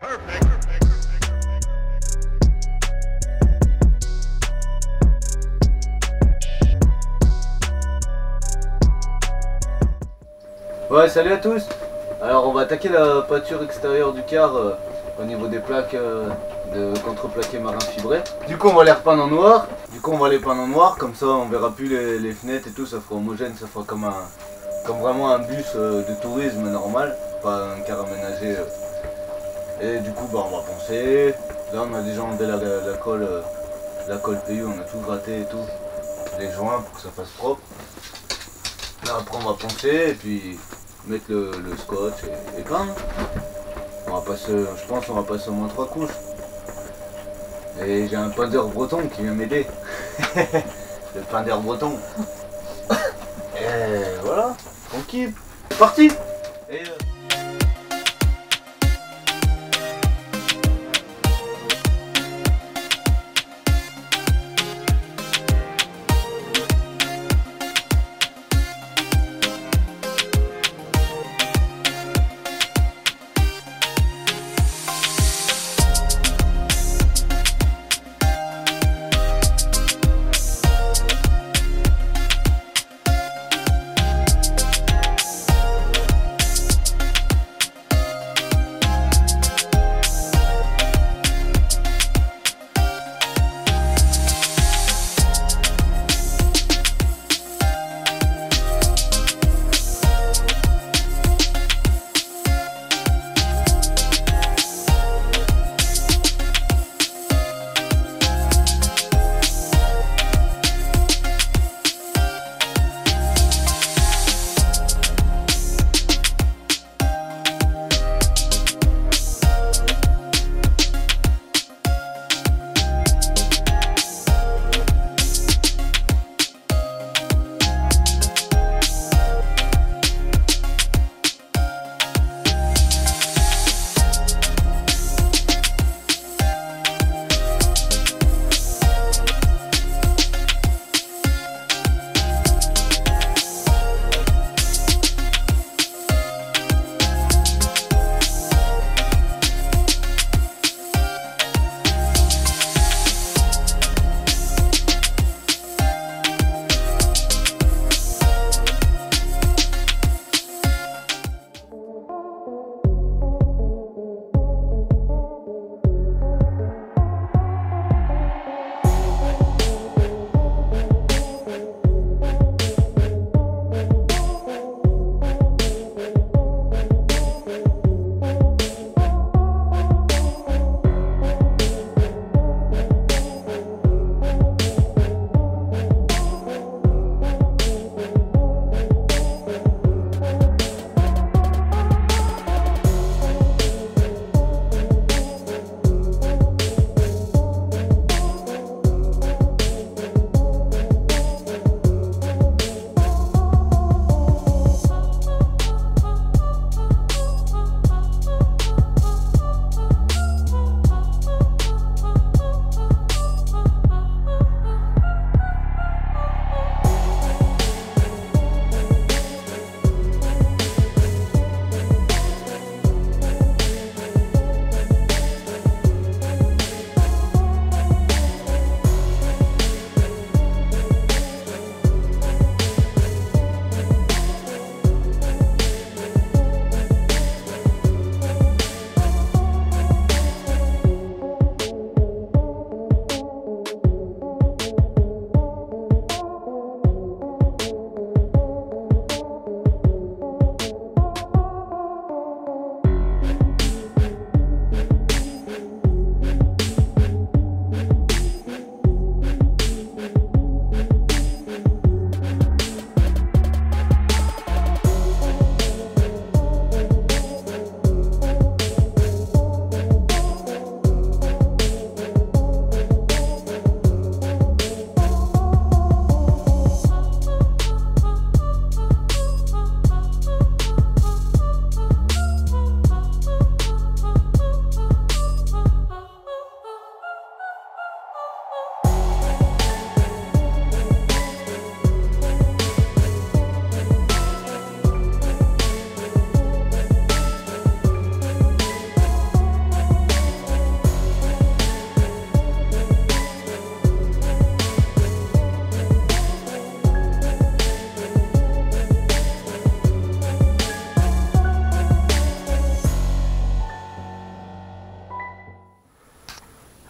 Ouais, salut à tous. Alors on va attaquer la peinture extérieure du car au niveau des plaques de contreplaqué marin fibré. Du coup on va les repeindre en noir. Comme ça on verra plus les fenêtres et tout, ça fera homogène, ça fera comme vraiment un bus de tourisme normal, pas un car aménagé. Et du coup bah on va poncer. Là on a déjà enlevé la colle PU, on a tout gratté et tout, les joints pour que ça fasse propre. Là après on va poncer et puis mettre le scotch et peindre. On va passer, je pense qu'on va passer au moins 3 couches. Et j'ai un peindre breton qui vient m'aider. Le peindre breton. Et voilà, tranquille. C'est parti. Et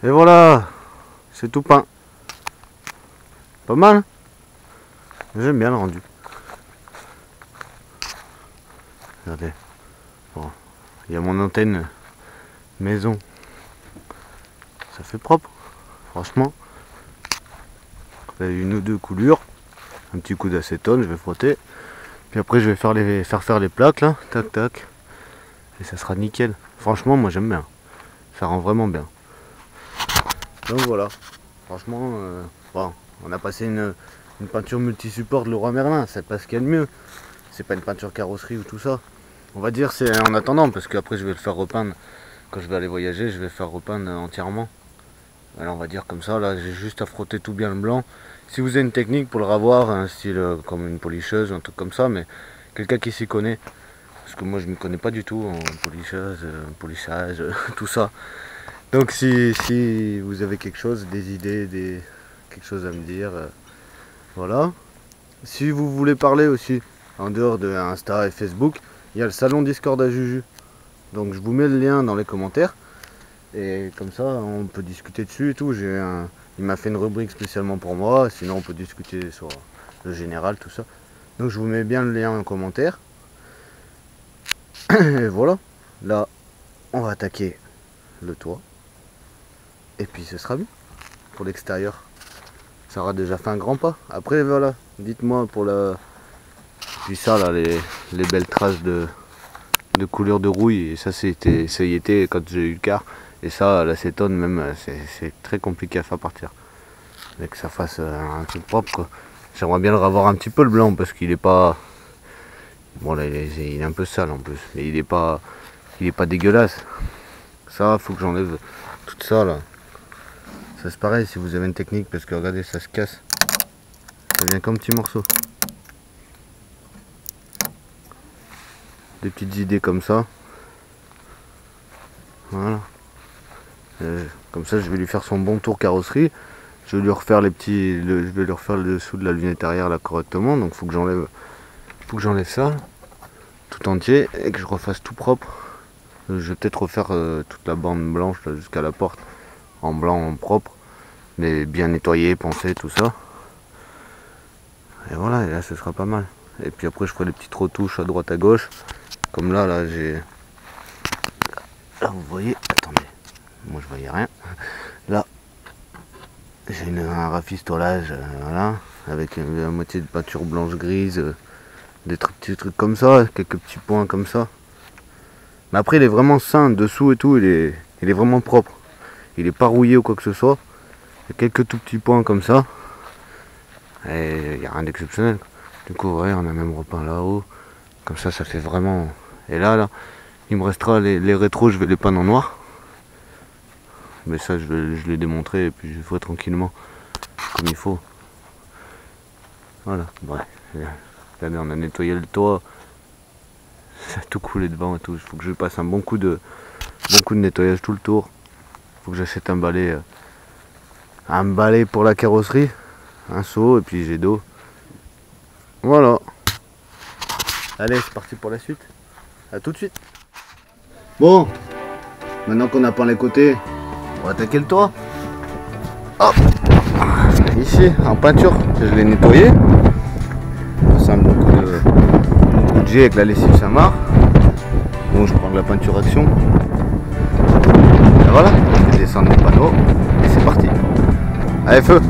Et voilà, c'est tout peint. Pas mal. J'aime bien le rendu. Regardez. Bon, il y a mon antenne maison. Ça fait propre, franchement. Une ou deux coulures. Un petit coup d'acétone, je vais frotter. Puis après je vais faire les plaques là. Tac tac. Et ça sera nickel. Franchement moi j'aime bien. Ça rend vraiment bien. Donc voilà. Franchement, bon, on a passé une peinture multi-support de Leroy Merlin. C'est pas ce qu'il y a de mieux. C'est pas une peinture carrosserie ou tout ça. On va dire c'est en attendant, parce qu'après je vais le faire repeindre. Quand je vais aller voyager, je vais faire repeindre entièrement. Alors on va dire comme ça, là j'ai juste à frotter tout bien le blanc. Si vous avez une technique pour le ravoir, un style comme une policheuse, un truc comme ça, mais quelqu'un qui s'y connaît. Parce que moi je ne m'y connais pas du tout en policheuse, polissage, tout ça. Donc si vous avez quelque chose, des idées, quelque chose à me dire, voilà. Si vous voulez parler aussi, en dehors de Insta et Facebook, il y a le salon Discord à Juju. Donc je vous mets le lien dans les commentaires. Et comme ça on peut discuter dessus et tout. Il m'a fait une rubrique spécialement pour moi. Sinon on peut discuter sur le général, tout ça. Donc je vous mets bien le lien en commentaire. Et voilà. Là on va attaquer le toit. Et puis ce sera bien pour l'extérieur. Ça aura déjà fait un grand pas. Après voilà, dites-moi pour la... Puis ça là, les belles traces de couleur de rouille. Et ça ça y était quand j'ai eu le car. Et ça, l'acétone même, c'est très compliqué à faire partir. Dès que ça fasse un truc propre quoi. J'aimerais bien le revoir un petit peu le blanc parce qu'il est pas... Bon là il est un peu sale en plus. Mais il est pas dégueulasse. Ça, faut que j'enlève tout ça là. Ça c'est pareil si vous avez une technique parce que regardez ça se casse. Ça devient comme petit morceau. Des petites idées comme ça. Voilà. Comme ça je vais lui faire son bon tour carrosserie. Je vais lui refaire je vais lui refaire le dessous de la lunette arrière là correctement. Donc faut que j'enlève ça tout entier et que je refasse tout propre. Je vais peut-être refaire toute la bande blanche là jusqu'à la porte en blanc propre, mais bien nettoyé, poncé, tout ça. Et voilà, et là ce sera pas mal. Et puis après je ferai des petites retouches à droite à gauche. Comme là j'ai... Là vous voyez, attendez, moi je voyais rien. Là j'ai un rafistolage, voilà, avec la moitié de peinture blanche grise, des petits trucs comme ça, quelques petits points comme ça. Mais après il est vraiment sain, dessous et tout, il est vraiment propre. Il est pas rouillé ou quoi que ce soit. Il y a quelques tout petits points comme ça. Et il n'y a rien d'exceptionnel. Du coup ouais, on a même repeint là-haut. Comme ça fait vraiment... Et là, il me restera les rétros, je vais les peindre en noir. Mais ça je les démontrer et puis je ferai tranquillement comme il faut. Voilà, bref. Regardez, on a nettoyé le toit. Ça a tout coulé devant et tout. Il faut que je passe un bon coup de nettoyage tout le tour. Il faut que j'achète un balai pour la carrosserie. Un seau et puis j'ai d'eau. Voilà. Allez, c'est parti pour la suite. A tout de suite. Bon, maintenant qu'on a peint les côtés, on va attaquer le toit. Hop. Ici, en peinture, je l'ai nettoyé. C'est un bon coup de jet avec la lessive Saint-Marc. Bon, je prends de la peinture action. Et voilà, je vais descendre le panneau et c'est parti. Allez, feu!